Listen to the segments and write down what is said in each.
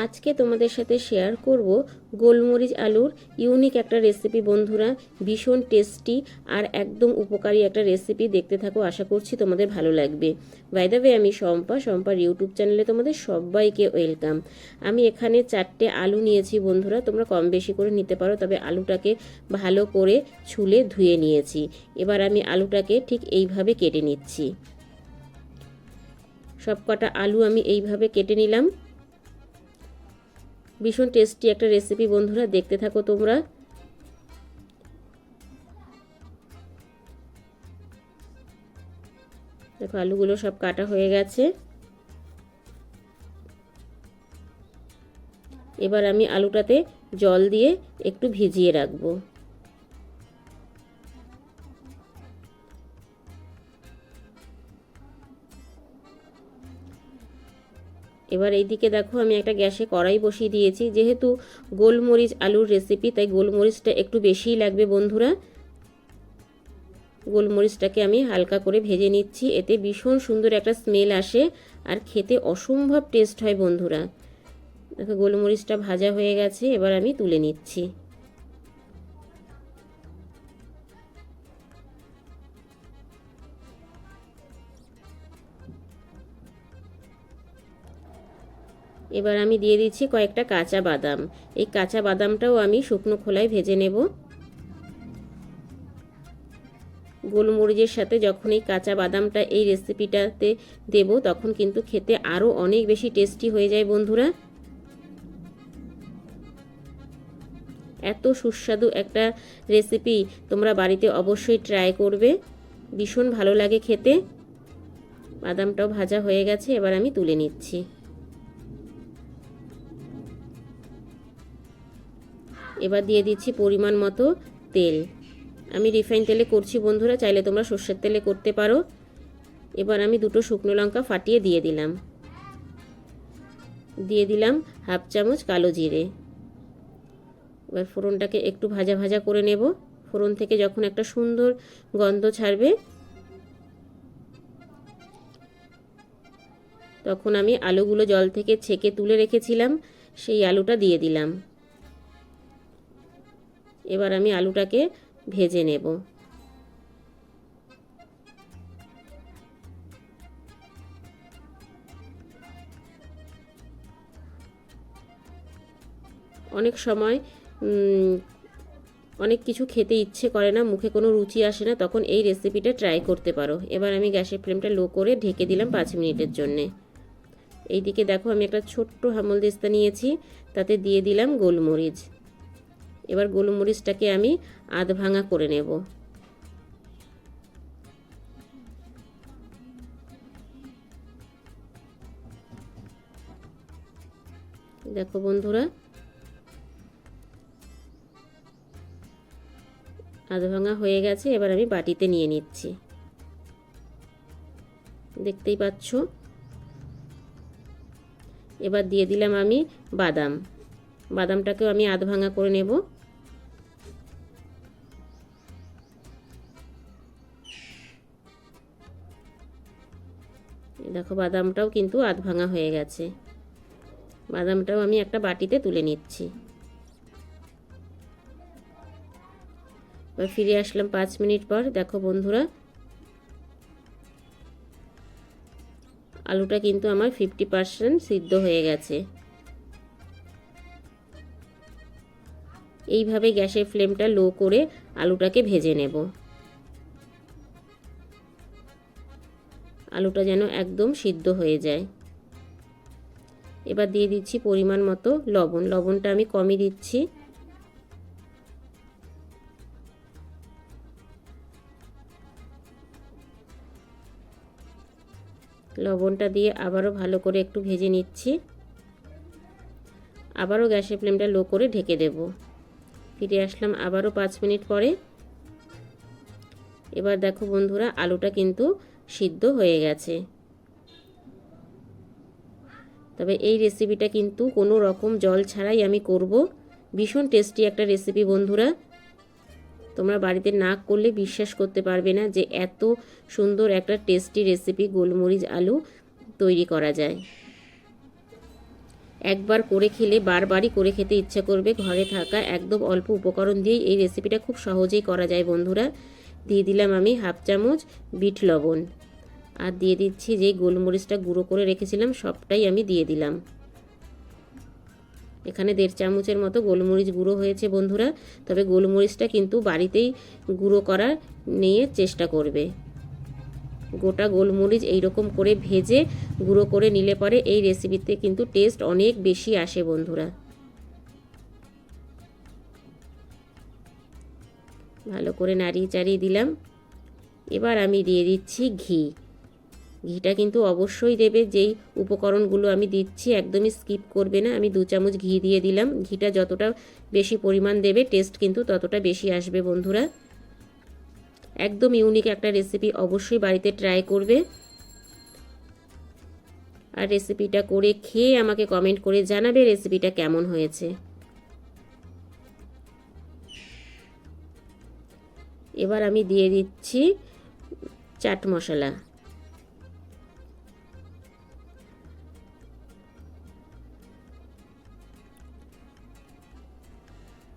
আজকে তোমাদের সাথে শেয়ার করব গোলমরিচ আলুর ইউনিক একটা রেসিপি বন্ধুরা। ভীষণ টেস্টি আর একদম উপকারী একটা রেসিপি। দেখতে থাকো, আশা করছি তোমাদের ভালো লাগবে। বাই দ্য ওয়ে, আমি শম্পার ইউটিউব চ্যানেলে তোমাদের সবাইকে ওয়েলকাম। আমি এখানে 4টে আলু নিয়েছি বন্ধুরা, তোমরা কম বেশি করে নিতে পারো, তবে আলুটাকে ভালো করে ছুলে ধুয়ে নিয়েছি। এবার আমি আলুটাকে ঠিক এইভাবে কেটে নিচ্ছি। সব কটা আলু আমি এইভাবে কেটে নিলাম। ভীষণ টেস্টি একটা রেসিপি বন্ধুরা, দেখতে থাকো তোমরা। দেখো আলুগুলো সব কাটা হয়ে গেছে। এবার আমি আলুটাতে জল দিয়ে একটু ভিজিয়ে রাখবো। এবার এইদিকে দেখো আমি একটা গ্যাসে কড়াই বসিয়ে দিয়েছি। যেহেতু গোলমরিচ আলুর রেসিপি, তাই গোলমরিচটা একটু বেশিই লাগবে বন্ধুরা। গোলমরিচটাকে আমি হালকা করে ভেজে নিচ্ছি, এতে ভীষণ সুন্দর একটা স্মেল আসে আর খেতে অসম্ভব টেস্ট হয় বন্ধুরা। দেখো গোলমরিচটা ভাজা হয়ে গেছে, এবার আমি তুলে নিচ্ছি। এবার আমি দিয়ে দিচ্ছি কয়েকটা কাঁচা বাদাম। এই কাঁচা বাদামটাও আমি শুকনো খোলায় ভেজে নেব। গোলমরিচের সাথে যখন এই কাঁচা বাদামটা এই রেসিপিটাতে দেব, তখন কিন্তু খেতে আরও অনেক বেশি টেস্টি হয়ে যায় বন্ধুরা। এত সুস্বাদু একটা রেসিপি তোমরা বাড়িতে অবশ্যই ট্রাই করবে, ভীষণ ভালো লাগে খেতে। বাদামটাও ভাজা হয়ে গেছে, এবার আমি তুলে নিচ্ছি। এবার দিয়ে দিচ্ছি পরিমাণ মতো তেল। আমি রিফাইন তেলে করছি বন্ধুরা, চাইলে তোমরা সর্ষের তেলে করতে পারো। এবার আমি 2টো শুকনো লঙ্কা ফাটিয়ে দিয়ে দিলাম হাফ চামচ কালো জিরে। এবার ফোড়নটাকে একটু ভাজা ভাজা করে নেব। ফোড়ন থেকে যখন একটা সুন্দর গন্ধ ছাড়বে, তখন আমি আলুগুলো জল থেকে ছেঁকে তুলে রেখেছিলাম, সেই আলুটা দিয়ে দিলাম। এবার আমি আলুটাকে ভেজে নেব। অনেক সময় অনেক কিছু খেতে ইচ্ছে করে না, মুখে কোনো রুচি আসে না, তখন এই রেসিপিটা ট্রাই করতে পারো। এবার আমি গ্যাসের ফ্লেমটা লো করে ঢেকে দিলাম 5 মিনিটের জন্যে। এইদিকে দেখো আমি একটা ছোট্ট হামলদিস্তা নিয়েছি, তাতে দিয়ে দিলাম গোলমরিচ। এবার গোলমরিচটাকে আমি আধ ভাঙা করে নেব। দেখো বন্ধুরা, আধ ভাঙা হয়ে গেছে। এবার আমি বাটিতে নিয়ে নিচ্ছি, দেখতেই পাচ্ছ। এবার দিয়ে দিলাম আমি বাদামটাকেও আমি আধ ভাঙা করে নেব। দেখো বাদামটাও কিন্তু আধ ভাঙা হয়ে গেছে। বাদামটাও আমি একটা বাটিতে তুলে নিচ্ছি। এবার ফিরে আসলাম 5 মিনিট পর। দেখো বন্ধুরা, আলুটা কিন্তু আমার 50% সিদ্ধ হয়ে গেছে। এইভাবে গ্যাসের ফ্লেমটা লো করে আলুটাকে ভেজে নেব। আলুটা যেন একদম সিদ্ধ হয়ে যায়। এবার দিয়ে দিচ্ছি পরিমাণ মতো লবণ। লবণটা আমি কমই দিচ্ছি। লবণটা দিয়ে আবারও ভালো করে একটু ভেজে নিচ্ছি। আবারও গ্যাসের ফ্লেমটা লো করে ঢেকে দেব। ফিরে আসলাম আবারও 5 মিনিট পরে। এবার দেখো বন্ধুরা, আলুটা কিন্তু সিদ্ধ হয়ে গেছে। তবে এই রেসিপিটা কিন্তু কোনো রকম জল ছাড়াই আমি করব। ভীষণ টেস্টি একটা রেসিপি বন্ধুরা, তোমরা বাড়িতে না করলে বিশ্বাস করতে পারবে না যে এত সুন্দর একটা টেস্টি রেসিপি গোলমরিচ আলু তৈরি করা যায়। একবার করে খেলে বারবারই করে খেতে ইচ্ছা করবে। ঘরে থাকা একদম অল্প উপকরণ দিয়েই এই রেসিপিটা খুব সহজেই করা যায় বন্ধুরা। দিয়ে দিলাম আমি হাফ চামচ বিট লবণ, আর দিয়ে দিচ্ছি যে গোলমরিচটা গুঁড়ো করে রেখেছিলাম সবটাই আমি দিয়ে দিলাম। এখানে 1.5 চামচের মতো গোলমরিচ গুঁড়ো হয়েছে বন্ধুরা। তবে গোলমরিচটা কিন্তু বাড়িতেই গুঁড়ো করার নিয়ে চেষ্টা করবে। গোটা গোলমরিচ এইরকম করে ভেজে গুঁড়ো করে নিলে পরে এই রেসিপিতে কিন্তু টেস্ট অনেক বেশি আসে বন্ধুরা। ভালো করে নাড়িয়ে চাড়িয়ে দিলাম। এবার আমি দিয়ে দিচ্ছি ঘি। ঘিটা কিন্তু অবশ্যই দেবে, যেই উপকরণগুলো আমি দিচ্ছি একদমই স্কিপ করবে না। আমি 2 চামচ ঘি দিয়ে দিলাম। ঘিটা যতটা বেশি পরিমাণ দেবে টেস্ট কিন্তু ততটা বেশি আসবে বন্ধুরা। একদম ইউনিক একটা রেসিপি, অবশ্যই বাড়িতে ট্রাই করবে। আর রেসিপিটা করে খেয়ে আমাকে কমেন্ট করে জানাবে রেসিপিটা কেমন হয়েছে। এবার আমি দিয়ে দিচ্ছি চাট মশলা।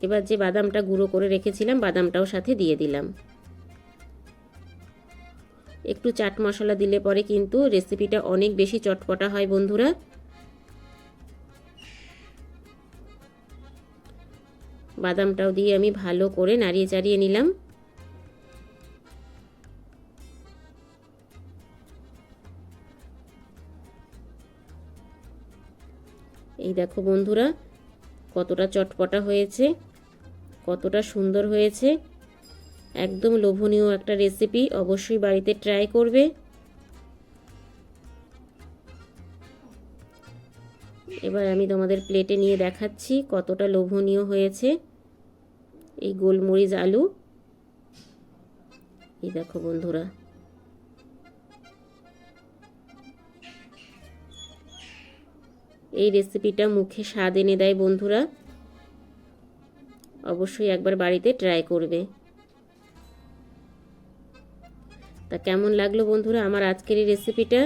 এবার যে বাদামটা গুঁড়ো করে রেখেছিলাম বাদামটাও সাথে দিয়ে দিলাম। একটু চাট মশলা দিলে পরে কিন্তু রেসিপিটা অনেক বেশি চটপটা হয় বন্ধুরা। বাদামটাও দিয়ে আমি ভালো করে নাড়িয়ে চাড়িয়ে নিলাম। এই দেখো বন্ধুরা কতটা চটপটা হয়েছে, কতটা সুন্দর হয়েছে। একদম লোভনীয় একটা রেসিপি, অবশ্যই বাড়িতে ট্রাই করবে। এবার আমি তোমাদের প্লেটে নিয়ে দেখাচ্ছি কতটা লোভনীয় হয়েছে এই গোলমরিচ আলু। এই দেখো বন্ধুরা, এই রেসিপিটা মুখে স্বাদ এনে দেয় বন্ধুরা। অবশ্যই একবার বাড়িতে ট্রাই করবে। তা কেমন লাগলো বন্ধুরা আমার আজকের এই রেসিপিটা?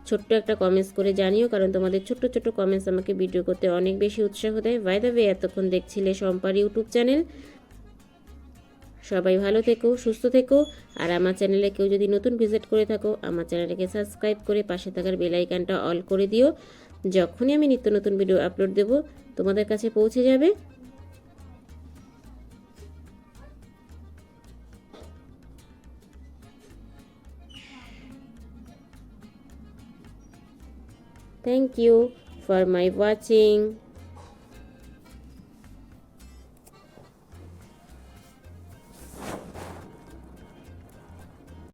ছোট্ট একটা কমেন্টস করে জানিও, কারণ তোমাদের ছোট্ট ছোট্ট কমেন্টস আমাকে ভিডিও করতে অনেক বেশি উৎসাহ দেয়। বাই দ্য ওয়ে, এতক্ষণ দেখছিলে শম্পার ইউটিউব চ্যানেল। সবাই ভালো থেকো, সুস্থ থেকো। আর আমার চ্যানেলে কেউ যদি নতুন ভিজিট করে থাকো, আমার চ্যানেলটাকে সাবস্ক্রাইব করে পাশে থাকার বেল আইকনটা অল করে দিও। যখনই আমি নিত্য নতুন ভিডিও আপলোড দেব তোমাদের কাছে পৌঁছে যাবে। Thank you for my watching.